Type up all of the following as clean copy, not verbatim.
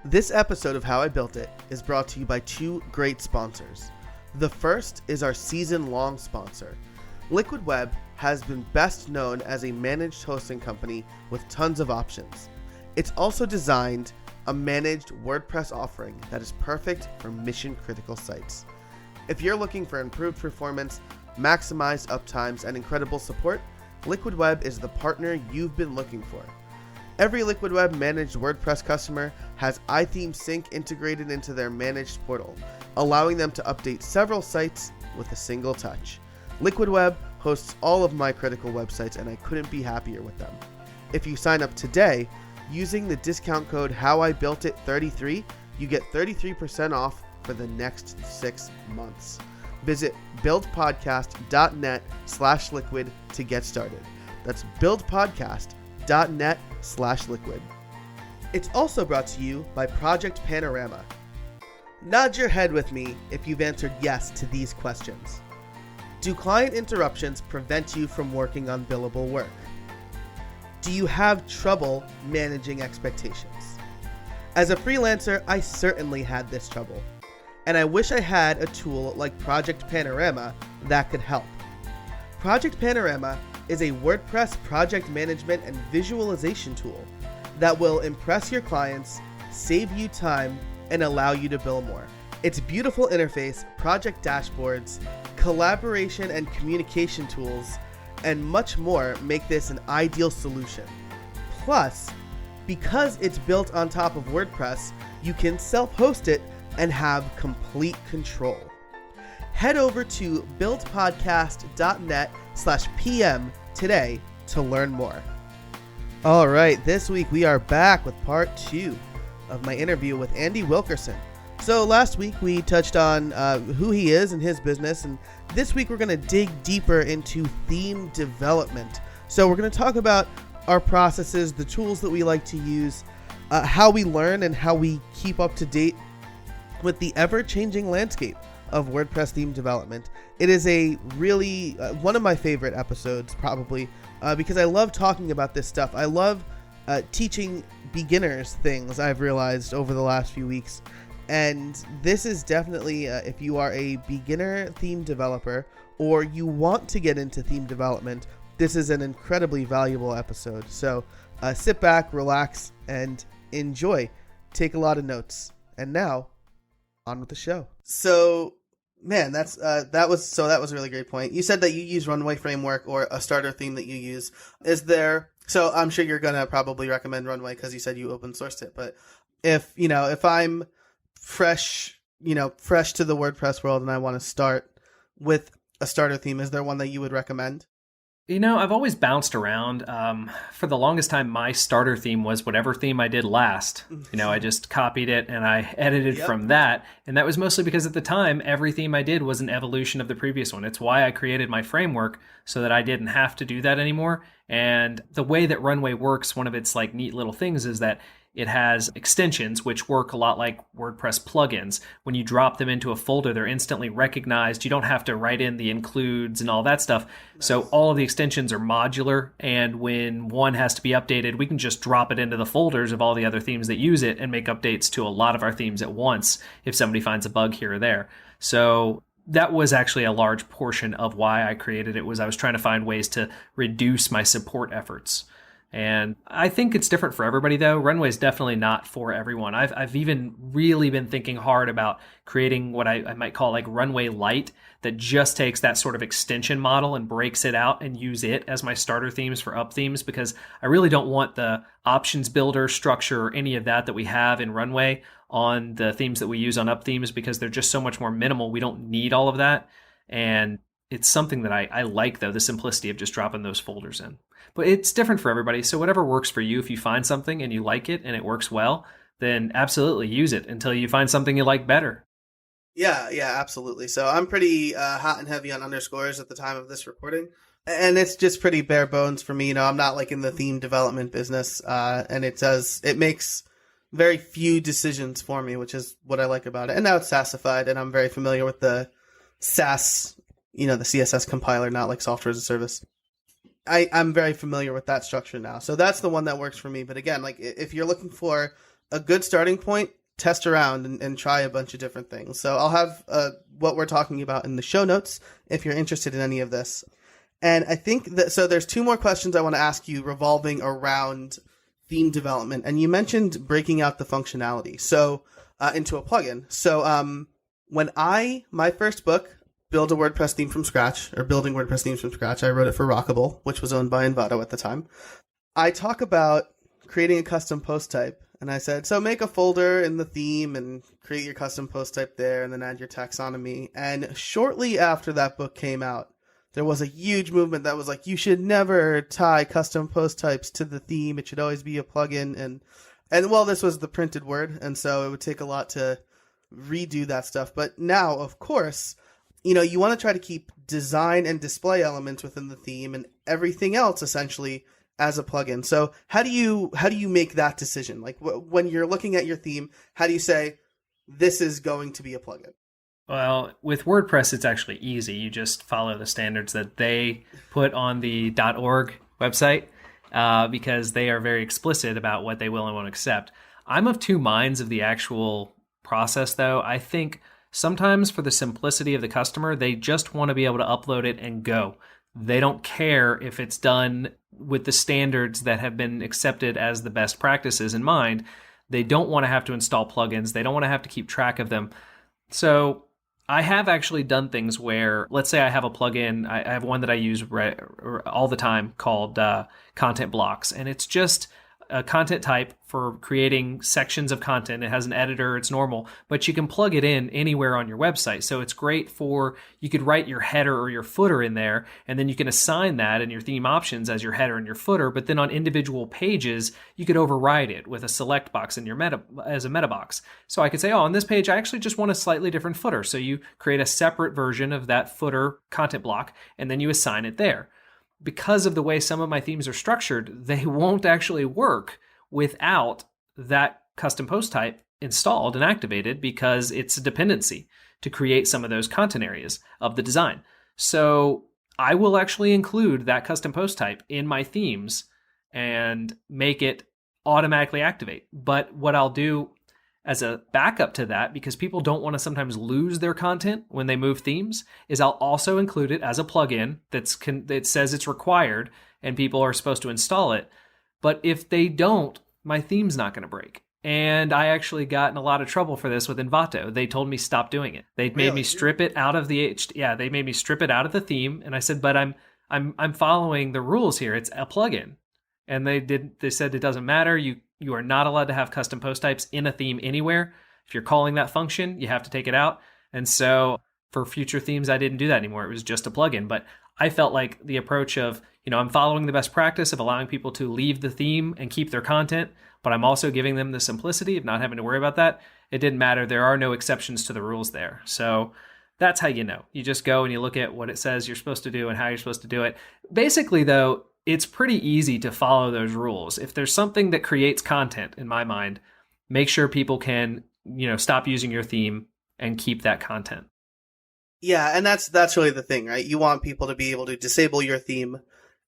This episode of How I Built It is brought to you by two great sponsors. The first is our season-long sponsor. Liquid Web has been best known as a managed hosting company with tons of options. It's also designed a managed WordPress offering that is perfect for mission-critical sites. If you're looking for improved performance, maximized uptimes, and incredible support, Liquid Web is the partner you've been looking for. Every Liquid Web managed WordPress customer has iTheme Sync integrated into their managed portal, allowing them to update several sites with a single touch. Liquid Web hosts all of my critical websites, and I couldn't be happier with them. If you sign up today, using the discount code HowIBuiltIt33, you get 33% off for the next 6 months. Visit buildpodcast.net/liquid to get started. That's buildpodcast.net/liquid. It's also brought to you by Project Panorama. Nod your head with me if you've answered yes to these questions. Do client interruptions prevent you from working on billable work? Do you have trouble managing expectations? As a freelancer, I certainly had this trouble, and I wish I had a tool like Project Panorama that could help. Project Panorama is a WordPress project management and visualization tool that will impress your clients, save you time, and allow you to bill more. Its beautiful interface, project dashboards, collaboration and communication tools, and much more make this an ideal solution. Plus, because it's built on top of WordPress, you can self-host it and have complete control. Head over to buildpodcast.net/PM today to learn more. All right, this week we are back with part 2 of my interview with Andy Wilkerson. So last week we touched on who he is and his business, and this week we're going to dig deeper into theme development. So we're going to talk about our processes, the tools that we like to use, how we learn and how we keep up to date with the ever-changing landscape of WordPress theme development. It is a really one of my favorite episodes, probably, because I love talking about this stuff. I love teaching beginners things, I've realized over the last few weeks. And this is definitely, if you are a beginner theme developer or you want to get into theme development, this is an incredibly valuable episode. So sit back, relax, and enjoy. Take a lot of notes. And now, on with the show. So, man, that was a really great point. You said that you use Runway Framework or a starter theme that you use. So I'm sure you're going to probably recommend Runway because you said you open sourced it. But if I'm fresh to the WordPress world and I want to start with a starter theme, is there one that you would recommend? I've always bounced around. For the longest time, my starter theme was whatever theme I did last. I just copied it and I edited from that. And that was mostly because at the time, every theme I did was an evolution of the previous one. It's why I created my framework so that I didn't have to do that anymore. And the way that Runway works, one of its neat little things is that it has extensions which work a lot like WordPress plugins. When you drop them into a folder, they're instantly recognized. You don't have to write in the includes and all that stuff. Nice. So all of the extensions are modular, and when one has to be updated, we can just drop it into the folders of all the other themes that use it and make updates to a lot of our themes at once if somebody finds a bug here or there. So that was actually a large portion of why I created it. I was trying to find ways to reduce my support efforts. And I think it's different for everybody, though. Runway is definitely not for everyone. I've even really been thinking hard about creating what I might call Runway Lite, that just takes that sort of extension model and breaks it out and use it as my starter themes for up themes, because I really don't want the options builder structure or any of that we have in Runway on the themes that we use on up themes, because they're just so much more minimal. We don't need all of that. And it's something that I like, though, the simplicity of just dropping those folders in. But it's different for everybody. So whatever works for you, if you find something and you like it and it works well, then absolutely use it until you find something you like better. Yeah, absolutely. So I'm pretty hot and heavy on underscores at the time of this recording. And it's just pretty bare bones for me. I'm not in the theme development business. And it makes very few decisions for me, which is what I like about it. And now it's SaaSified, and I'm very familiar with the SaaS, the CSS compiler, not like software as a service. I'm very familiar with that structure now. So that's the one that works for me. But again, if you're looking for a good starting point. Test around and try a bunch of different things. So I'll have what we're talking about in the show notes if you're interested in any of this. And I think that, so there's 2 more questions I want to ask you revolving around theme development. And you mentioned breaking out the functionality into a plugin. So when my first book, Build a WordPress Theme from Scratch, or Building WordPress Themes from Scratch, I wrote it for Rockable, which was owned by Envato at the time. I talk about creating a custom post type. And I said, so make a folder in the theme and create your custom post type there and then add your taxonomy. And shortly after that book came out, there was a huge movement that was like, you should never tie custom post types to the theme. It should always be a plugin. And well, this was the printed word. And so it would take a lot to redo that stuff. But now, of course, you want to try to keep design and display elements within the theme and everything else essentially as a plugin. So how do you make that decision? Like when you're looking at your theme, how do you say this is going to be a plugin? Well, with WordPress, it's actually easy. You just follow the standards that they put on the .org website because they are very explicit about what they will and won't accept. I'm of 2 minds of the actual process, though. I think sometimes for the simplicity of the customer, they just want to be able to upload it and go. They don't care if it's done with the standards that have been accepted as the best practices in mind. They don't want to have to install plugins. They don't want to have to keep track of them. So I have actually done things where, let's say I have a plugin. I have one that I use all the time called Content Blocks. And it's just a content type for creating sections of content. It has an editor, it's normal, but you can plug it in anywhere on your website. So it's great for, you could write your header or your footer in there, and then you can assign that in your theme options as your header and your footer, but then on individual pages, you could override it with a select box in your as a meta box. So I could say, on this page, I actually just want a slightly different footer. So you create a separate version of that footer content block, and then you assign it there. Because of the way some of my themes are structured, they won't actually work without that custom post type installed and activated because it's a dependency to create some of those content areas of the design. So I will actually include that custom post type in my themes and make it automatically activate. But what I'll do as a backup to that, because people don't want to sometimes lose their content when they move themes, is I'll also include it as a plugin that says it's required and people are supposed to install it. But if they don't, my theme's not going to break. And I actually got in a lot of trouble for this with Envato. They told me stop doing it. They made me strip it out of they made me strip it out of the theme. And I said, but I'm following the rules here. It's a plugin. And they said it doesn't matter. You are not allowed to have custom post types in a theme anywhere. If you're calling that function, you have to take it out. And so for future themes, I didn't do that anymore. It was just a plugin. But I felt like the approach of, I'm following the best practice of allowing people to leave the theme and keep their content, but I'm also giving them the simplicity of not having to worry about that. It didn't matter. There are no exceptions to the rules there. So that's how you know. You just go and you look at what it says you're supposed to do and how you're supposed to do it. Basically, though, it's pretty easy to follow those rules. If there's something that creates content, in my mind, make sure people can, stop using your theme and keep that content. Yeah, and that's really the thing, right? You want people to be able to disable your theme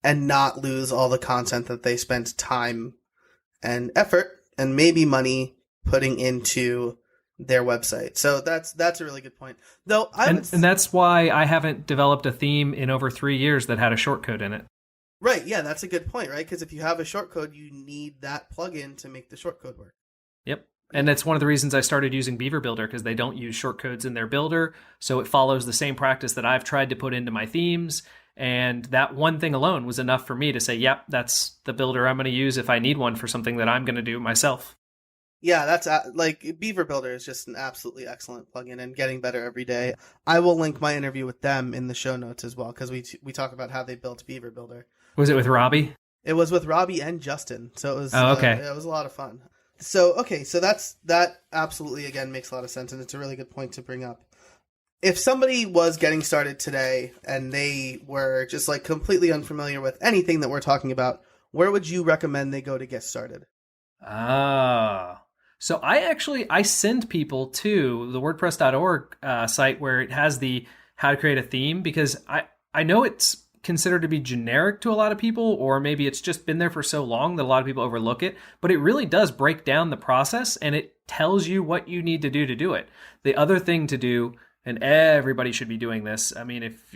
and not lose all the content that they spent time and effort and maybe money putting into their website. So that's a really good point. Though and that's why I haven't developed a theme in over 3 years that had a shortcode in it. Right, yeah, that's a good point, right? Because if you have a shortcode, you need that plugin to make the shortcode work. Yep. And that's one of the reasons I started using Beaver Builder, because they don't use shortcodes in their builder. So it follows the same practice that I've tried to put into my themes. And that one thing alone was enough for me to say, yep, that's the builder I'm going to use if I need one for something that I'm going to do myself. Yeah, that's like Beaver Builder is just an absolutely excellent plugin and getting better every day. I will link my interview with them in the show notes as well, because we talk about how they built Beaver Builder. Was it with Robbie? It was with Robbie and Justin. So it was okay. It was a lot of fun. So that absolutely again makes a lot of sense, and it's a really good point to bring up. If somebody was getting started today and they were just like completely unfamiliar with anything that we're talking about, where would you recommend they go to get started? So I send people to the WordPress.org site where it has the how to create a theme, because I know it's considered to be generic to a lot of people, or maybe it's just been there for so long that a lot of people overlook it, but it really does break down the process and it tells you what you need to do it. The other thing to do, and everybody should be doing this, I mean, if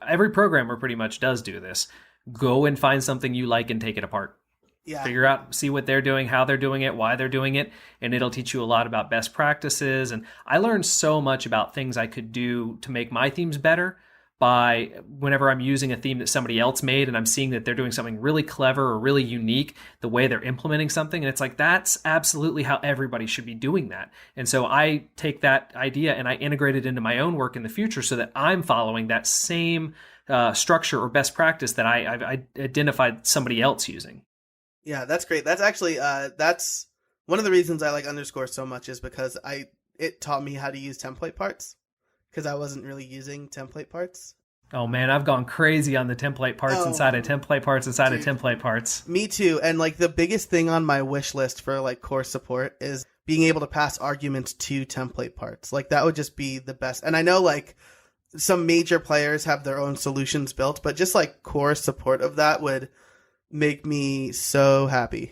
every programmer pretty much does do this, go and find something you like and take it apart. Yeah. Figure out, see what they're doing, how they're doing it, why they're doing it, and it'll teach you a lot about best practices. And I learned so much about things I could do to make my themes better by whenever I'm using a theme that somebody else made and I'm seeing that they're doing something really clever or really unique, the way they're implementing something. And it's like, that's absolutely how everybody should be doing that. And so I take that idea and I integrate it into my own work in the future so that I'm following that same structure or best practice that I identified somebody else using. Yeah, that's great. That's actually, that's one of the reasons I like Underscore so much is because it taught me how to use template parts because I wasn't really using template parts. Oh man, I've gone crazy on the template parts inside of template parts inside of template parts. Me too. And like the biggest thing on my wish list for like course support is being able to pass arguments to template parts. Like that would just be the best. And I know like some major players have their own solutions built, but just like core support of that would make me so happy.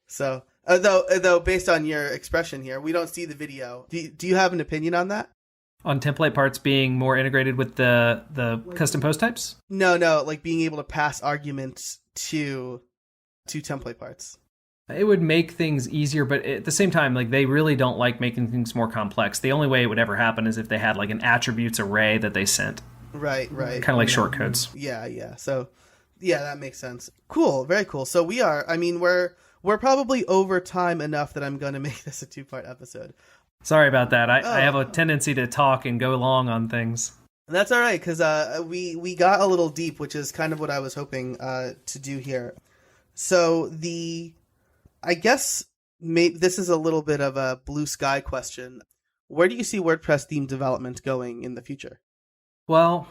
So, though based on your expression here, we don't see the video. Do you have an opinion on that? On template parts being more integrated with the custom post types? No, like being able to pass arguments to template parts. It would make things easier, but at the same time, like they really don't like making things more complex. The only way it would ever happen is if they had like an attributes array that they sent. Right. Kind of like short codes. Yeah. So, yeah, that makes sense. Cool. Very cool. So we're probably over time enough that I'm going to make this a 2-part episode. Sorry about that. I have a tendency to talk and go long on things. That's all right, because we got a little deep, which is kind of what I was hoping to do here. So I guess this is a little bit of a blue sky question. Where do you see WordPress theme development going in the future? Well,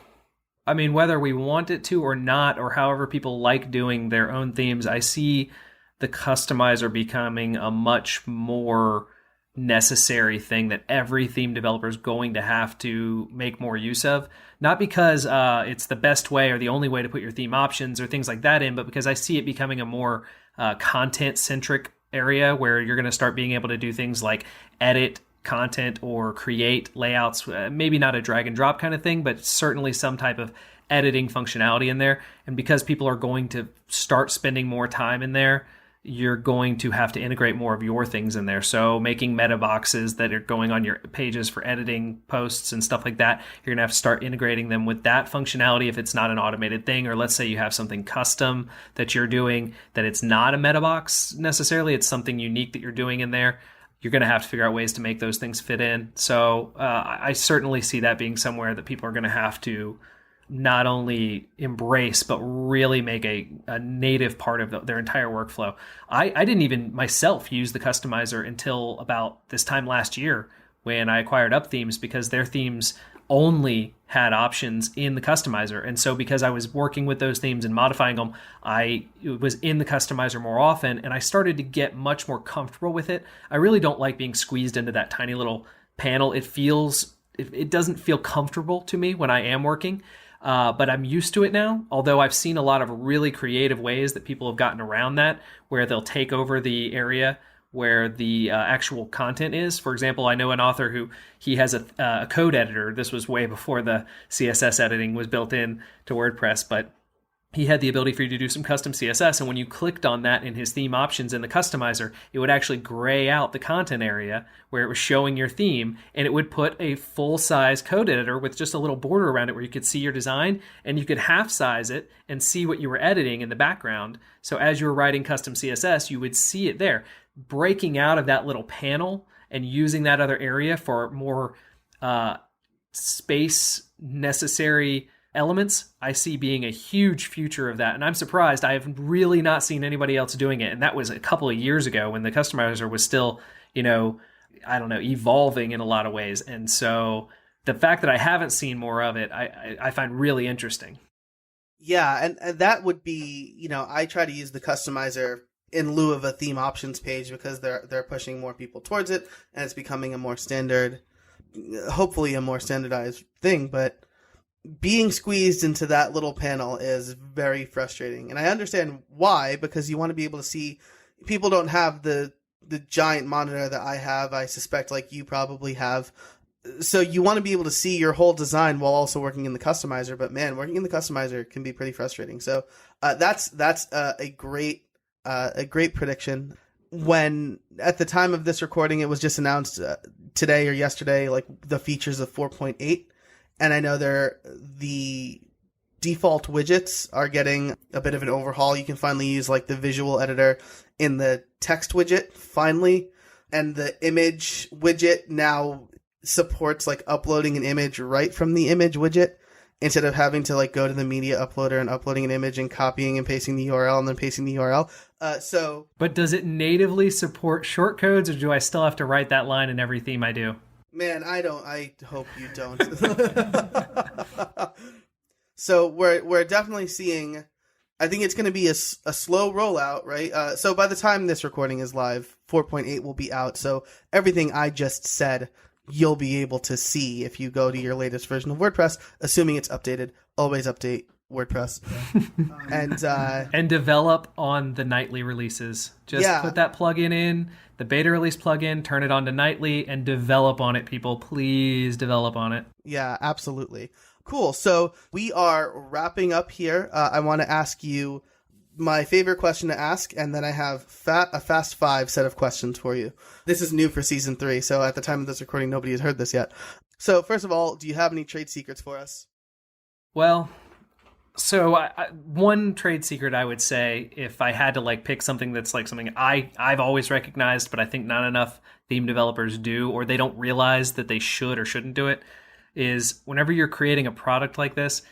I mean, whether we want it to or not, or however people like doing their own themes, I see the customizer becoming a much more necessary thing that every theme developer is going to have to make more use of. Not because it's the best way or the only way to put your theme options or things like that in, but because I see it becoming a more content-centric area where you're going to start being able to do things like edit content or create layouts, maybe not a drag and drop kind of thing, but certainly some type of editing functionality in there. And because people are going to start spending more time in there, you're going to have to integrate more of your things in there. So making meta boxes that are going on your pages for editing posts and stuff like that, you're going to have to start integrating them with that functionality if it's not an automated thing. Or let's say you have something custom that you're doing that it's not a meta box necessarily, it's something unique that you're doing in there. You're going to have to figure out ways to make those things fit in. So I certainly see that being somewhere that people are going to have to not only embrace, but really make a native part of their entire workflow. I didn't even myself use the customizer until about this time last year when I acquired Up Themes, because their themes only had options in the customizer. And so because I was working with those themes and modifying them, I was in the customizer more often, and I started to get much more comfortable with it. I really don't like being squeezed into that tiny little panel. It doesn't feel comfortable to me when I am working. But I'm used to it now, although I've seen a lot of really creative ways that people have gotten around that, where they'll take over the area where the actual content is. For example, I know an author who he has a code editor. This was way before the CSS editing was built in to WordPress, but he had the ability for you to do some custom CSS. And when you clicked on that in his theme options in the customizer, it would actually gray out the content area where it was showing your theme. And it would put a full-size code editor with just a little border around it where you could see your design, and you could half size it and see what you were editing in the background. So as you were writing custom CSS, you would see it there. Breaking out of that little panel and using that other area for more space necessary elements, I see being a huge future of that. And I'm surprised I have really not seen anybody else doing it. And that was a couple of years ago when the customizer was still, evolving in a lot of ways. And so the fact that I haven't seen more of it, I find really interesting. Yeah, and that would be, I try to use the customizer in lieu of a theme options page because they're pushing more people towards it, and it's becoming a more standard, hopefully a more standardized thing. But being squeezed into that little panel is very frustrating. And I understand why, because you want to be able to see. People don't have the giant monitor that I have. I suspect like you probably have. So you want to be able to see your whole design while also working in the customizer. But man, working in the customizer can be pretty frustrating. So that's a great prediction. When at the time of this recording, it was just announced today or yesterday, like the features of 4.8, and I know the default widgets are getting a bit of an overhaul. You can finally use like the visual editor in the text widget finally, and the image widget now supports like uploading an image right from the image widget instead of having to like go to the media uploader and uploading an image and copying and pasting the URL and then pasting the URL. But does it natively support shortcodes, or do I still have to write that line in every theme I do? Man, I hope you don't. So we're definitely seeing, I think it's going to be a slow rollout, right? So by the time this recording is live, 4.8 will be out. So everything I just said, you'll be able to see if you go to your latest version of WordPress, assuming it's updated. Always update WordPress. And develop on the nightly releases. Just put that plugin in, the beta release plugin, turn it on to nightly, and develop on it, people. Please develop on it. Yeah, absolutely. Cool. So we are wrapping up here. I want to ask you my favorite question to ask, and then I have a fast 5 set of questions for you. This is new for season 3, so at the time of this recording, nobody has heard this yet. So first of all, do you have any trade secrets for us? Well, so one trade secret I would say, if I had to like pick something that's like something I've always recognized, but I think not enough theme developers do, or they don't realize that they should or shouldn't do it, is whenever you're creating a product like this,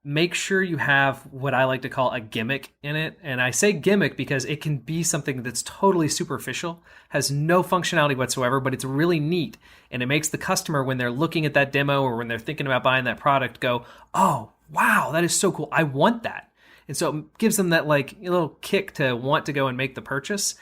make sure you have what I like to call a gimmick in it. And I say gimmick because it can be something that's totally superficial, has no functionality whatsoever, but it's really neat. And it makes the customer, when they're looking at that demo or when they're thinking about buying that product, go, oh, wow, that is so cool. I want that. And so it gives them that like little kick to want to go and make the purchase.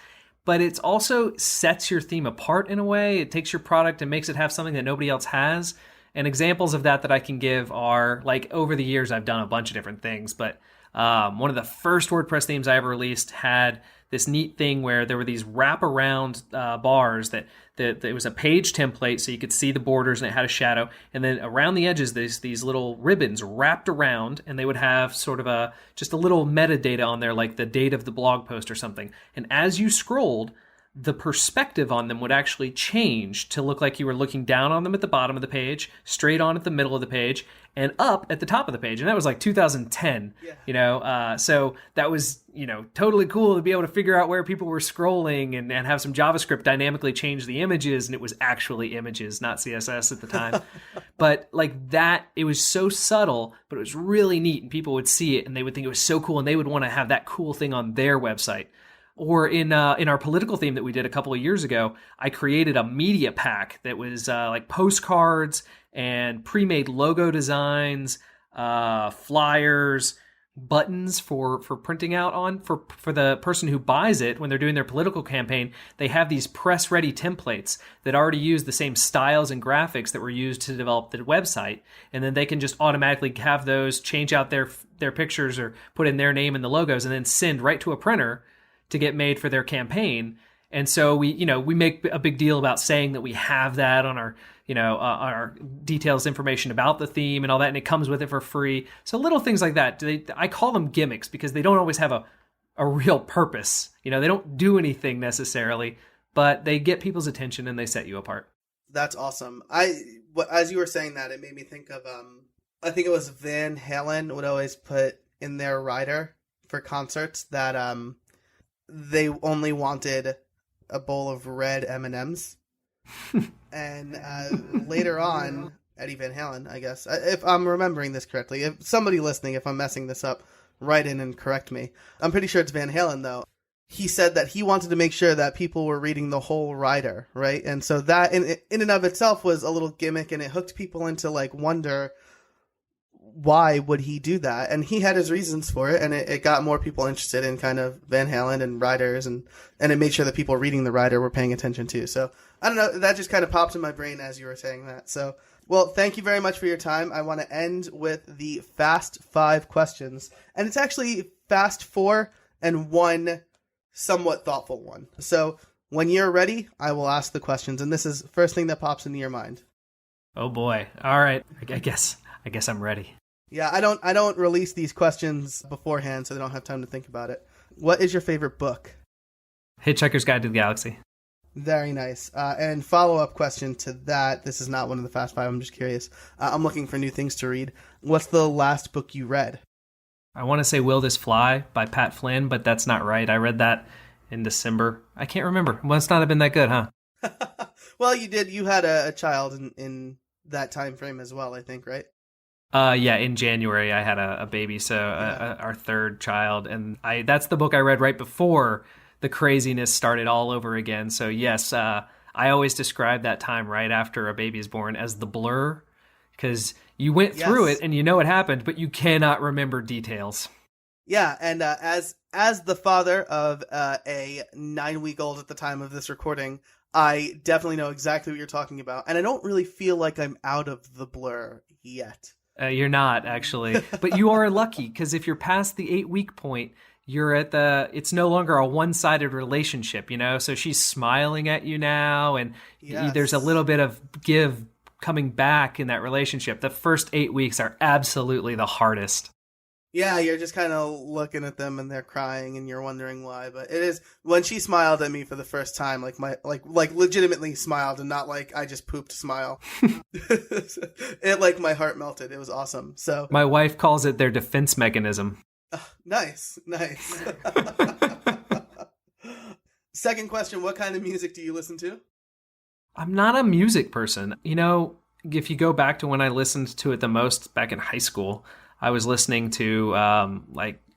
But it also sets your theme apart in a way. It takes your product and makes it have something that nobody else has. And examples of that I can give are, like, over the years, I've done a bunch of different things, but one of the first WordPress themes I ever released had this neat thing where there were these wraparound bars that it was a page template, so you could see the borders and it had a shadow, and then around the edges, there's these little ribbons wrapped around, and they would have sort of just a little metadata on there, like the date of the blog post or something. And as you scrolled, the perspective on them would actually change to look like you were looking down on them at the bottom of the page, straight on at the middle of the page, and up at the top of the page. And that was like 2010, so that was, totally cool to be able to figure out where people were scrolling and have some JavaScript dynamically change the images. And it was actually images, not CSS at the time. But like that, it was so subtle, but it was really neat. And people would see it and they would think it was so cool. And they would want to have that cool thing on their website. Or in our political theme that we did a couple of years ago, I created a media pack that was like postcards and pre-made logo designs, flyers, buttons for printing out on. For the person who buys it when they're doing their political campaign, they have these press-ready templates that already use the same styles and graphics that were used to develop the website. And then they can just automatically have those, change out their pictures or put in their name and the logos, and then send right to a printer to get made for their campaign. And so we make a big deal about saying that we have that on our details information about the theme and all that, and it comes with it for free. So little things like that. I call them gimmicks because they don't always have a real purpose. They don't do anything necessarily, but they get people's attention and they set you apart. That's awesome. As you were saying that, it made me think of, I think it was Van Halen would always put in their rider for concerts that, they only wanted a bowl of red M&Ms. And later on, Eddie Van Halen, I guess, if I'm remembering this correctly, if somebody listening, if I'm messing this up, write in and correct me. I'm pretty sure it's Van Halen, though. He said that he wanted to make sure that people were reading the whole rider, right? And so that in and of itself was a little gimmick, and it hooked people into like wonder, why would he do that? And he had his reasons for it, and it got more people interested in kind of Van Halen and riders, and it made sure that people reading the rider were paying attention too. So I don't know, that just kind of popped in my brain as you were saying that. So, well, thank you very much for your time. I want to end with the fast 5 questions, and it's actually fast 4 and 1 somewhat thoughtful one. So when you're ready, I will ask the questions, and this is first thing that pops into your mind. Oh boy. All right. I guess I'm ready. Yeah, I don't release these questions beforehand, so they don't have time to think about it. What is your favorite book? Hitchhiker's Guide to the Galaxy. Very nice. And follow-up question to that. This is not one of the Fast 5. I'm just curious. I'm looking for new things to read. What's the last book you read? I want to say Will This Fly by Pat Flynn, but that's not right. I read that in December. I can't remember. Must not have been that good, huh? Well, you did. You had a child in that time frame as well, I think, right? Yeah, in January I had a baby, so our third child, and that's the book I read right before the craziness started all over again. So yes, I always describe that time right after a baby is born as the blur, because you went through it and you know what happened, but you cannot remember details. Yeah, and as the father of a 9-week-old at the time of this recording, I definitely know exactly what you're talking about, and I don't really feel like I'm out of the blur yet. You're not, actually. But you are lucky, because if you're past the 8-week point, you're at it's no longer a one-sided relationship, So she's smiling at you now, and there's a little bit of give coming back in that relationship. The first 8 weeks are absolutely the hardest. Yeah, you're just kind of looking at them and they're crying and you're wondering why. But it is, when she smiled at me for the first time, like legitimately smiled and not like I just pooped smile. It my heart melted. It was awesome. So my wife calls it their defense mechanism. Nice. Second question, what kind of music do you listen to? I'm not a music person. If you go back to when I listened to it the most back in high school, I was listening to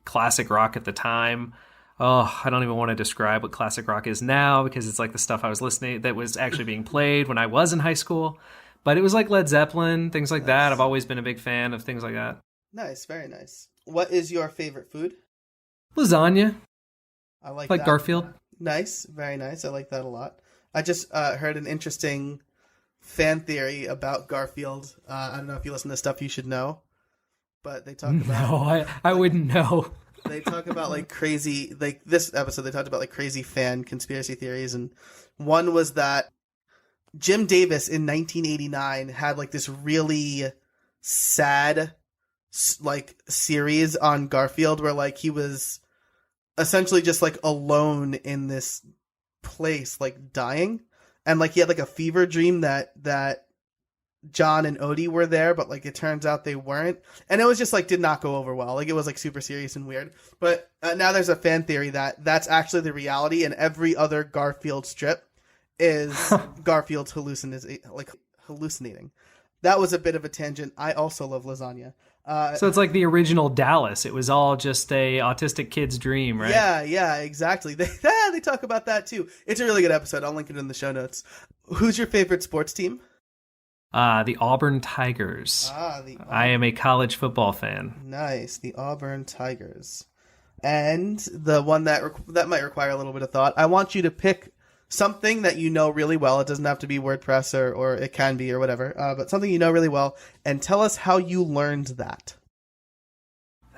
classic rock at the time. Oh, I don't even want to describe what classic rock is now, because it's like the stuff I was listening that was actually being played when I was in high school. But it was like Led Zeppelin, things like that. I've always been a big fan of things like that. Nice, very nice. What is your favorite food? Lasagna. I like that. Garfield. Nice, very nice. I like that a lot. I just heard an interesting fan theory about Garfield. I don't know if you listen to Stuff You Should Know, but they talk about... No, I wouldn't know. They talk about crazy, this episode, they talked about crazy fan conspiracy theories, and one was that Jim Davis in 1989 had this really sad series on Garfield where he was essentially just alone in this place dying, and he had a fever dream that John and Odie were there, but it turns out they weren't, and it was just did not go over well. It was super serious and weird. But now there's a fan theory that that's actually the reality, and every other Garfield strip is Garfield's hallucinating. That was a bit of a tangent. I also love lasagna. So it's like the original Dallas. It was all just a autistic kid's dream, right? Yeah, exactly. They talk about that too. It's a really good episode. I'll link it in the show notes. Who's your favorite sports team? The Auburn Tigers. I am a college football fan. Nice, the Auburn Tigers. And the one that might require a little bit of thought. I want you to pick something that you know really well. It doesn't have to be WordPress or it can be or whatever, but something you know really well, and tell us how you learned that.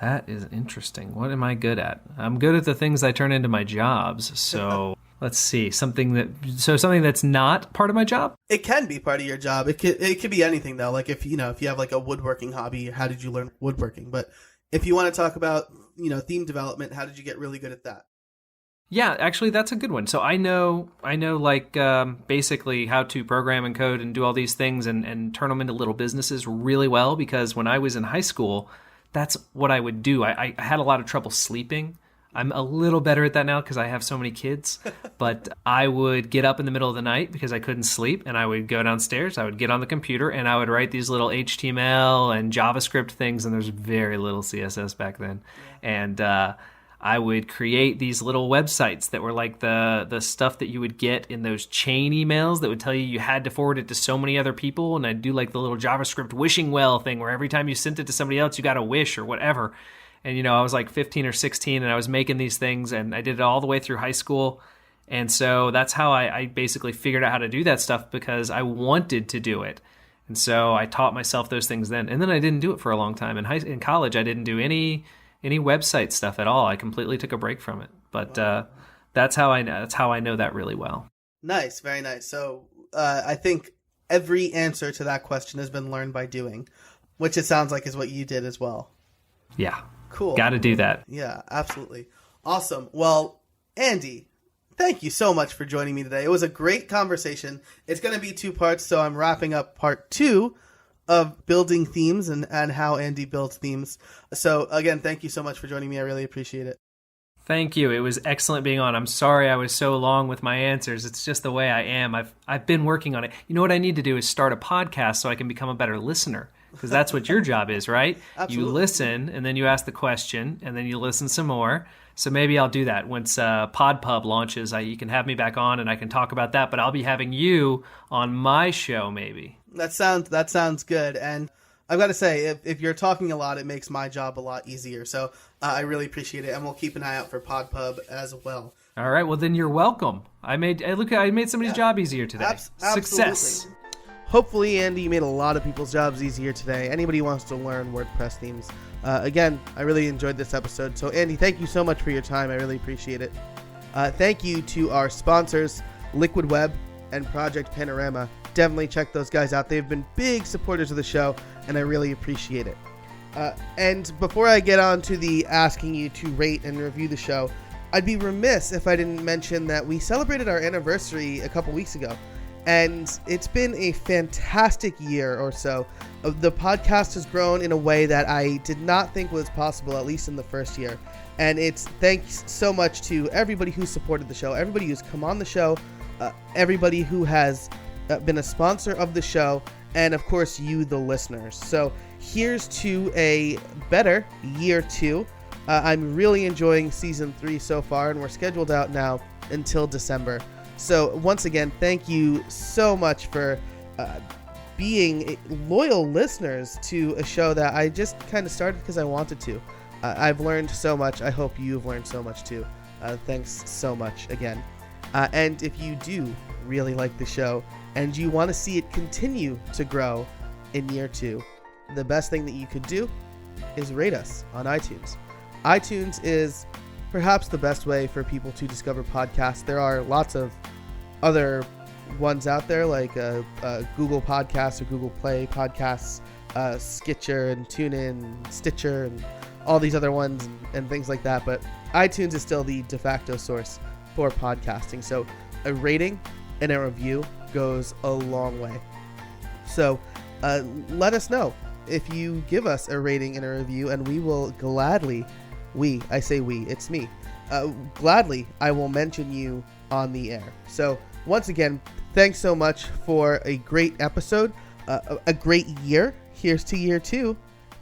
That is interesting. What am I good at? I'm good at the things I turn into my jobs. So let's see, something that's not part of my job. It can be part of your job. It could be anything though. If you have a woodworking hobby, how did you learn woodworking? But if you want to talk about theme development, how did you get really good at that? Yeah, actually, that's a good one. So I know, basically how to program and code and do all these things and turn them into little businesses really well, because when I was in high school, that's what I would do. I had a lot of trouble sleeping. I'm a little better at that now because I have so many kids, but I would get up in the middle of the night because I couldn't sleep, and I would go downstairs, I would get on the computer, and I would write these little HTML and JavaScript things, and there's very little CSS back then. And I would create these little websites that were like the stuff that you would get in those chain emails that would tell you had to forward it to so many other people. And I'd do like the little JavaScript wishing well thing where every time you sent it to somebody else, you got a wish or whatever. And, I was like 15 or 16 and I was making these things, and I did it all the way through high school. And so that's how I basically figured out how to do that stuff, because I wanted to do it. And so I taught myself those things then. And then I didn't do it for a long time. In college, I didn't do any website stuff at all. I completely took a break from it. But wow. That's how I know that really well. Nice, very nice. So I think every answer to that question has been learned by doing, which it sounds like is what you did as well. Yeah. Cool. Got to do that. Yeah, absolutely. Awesome. Well, Andy, thank you so much for joining me today. It was a great conversation. It's going to be 2 parts, so I'm wrapping up part 2 of building themes and how Andy builds themes. So again, thank you so much for joining me. I really appreciate it. Thank you. It was excellent being on. I'm sorry I was so long with my answers. It's just the way I am. I've been working on it. You know what I need to do is start a podcast so I can become a better listener, because that's what your job is, right? Absolutely. You listen, and then you ask the question, and then you listen some more. So maybe I'll do that once PodPub launches. You can have me back on, and I can talk about that. But I'll be having you on my show, maybe. That sounds good. And I've got to say, if you're talking a lot, it makes my job a lot easier. So I really appreciate it, and we'll keep an eye out for PodPub as well. All right. Well, then you're welcome. I made somebody's job easier today. Absolutely. Success. Hopefully, Andy, you made a lot of people's jobs easier today. Anybody who wants to learn WordPress themes. Again, I really enjoyed this episode. So, Andy, thank you so much for your time. I really appreciate it. Thank you to our sponsors, Liquid Web and Project Panorama. Definitely check those guys out. They've been big supporters of the show, and I really appreciate it. And before I get on to the asking you to rate and review the show, I'd be remiss if I didn't mention that we celebrated our anniversary a couple weeks ago. And it's been a fantastic year or so. The podcast has grown in a way that I did not think was possible, at least in the first year. And it's thanks so much to everybody who supported the show, everybody who's come on the show, everybody who has been a sponsor of the show, and of course you, the listeners. So here's to a better year 2. I'm really enjoying season 3 so far, and we're scheduled out now until December. So once again, thank you so much for being loyal listeners to a show that I just kind of started because I wanted to. I've learned so much. I hope you've learned so much too. Thanks so much again. And if you do really like the show and you want to see it continue to grow in year 2, the best thing that you could do is rate us on iTunes. iTunes is perhaps the best way for people to discover podcasts. There are lots of other ones out there like Google Podcasts or Google Play Podcasts, Skitcher and TuneIn, and Stitcher, and all these other ones and things like that. But iTunes is still the de facto source for podcasting. So a rating and a review goes a long way. So let us know if you give us a rating and a review, and we will gladly, it's me, gladly I will mention you on the air. So once again, thanks so much for a great episode, a great year. Here's to year 2,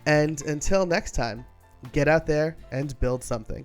and until next time, get out there and build something.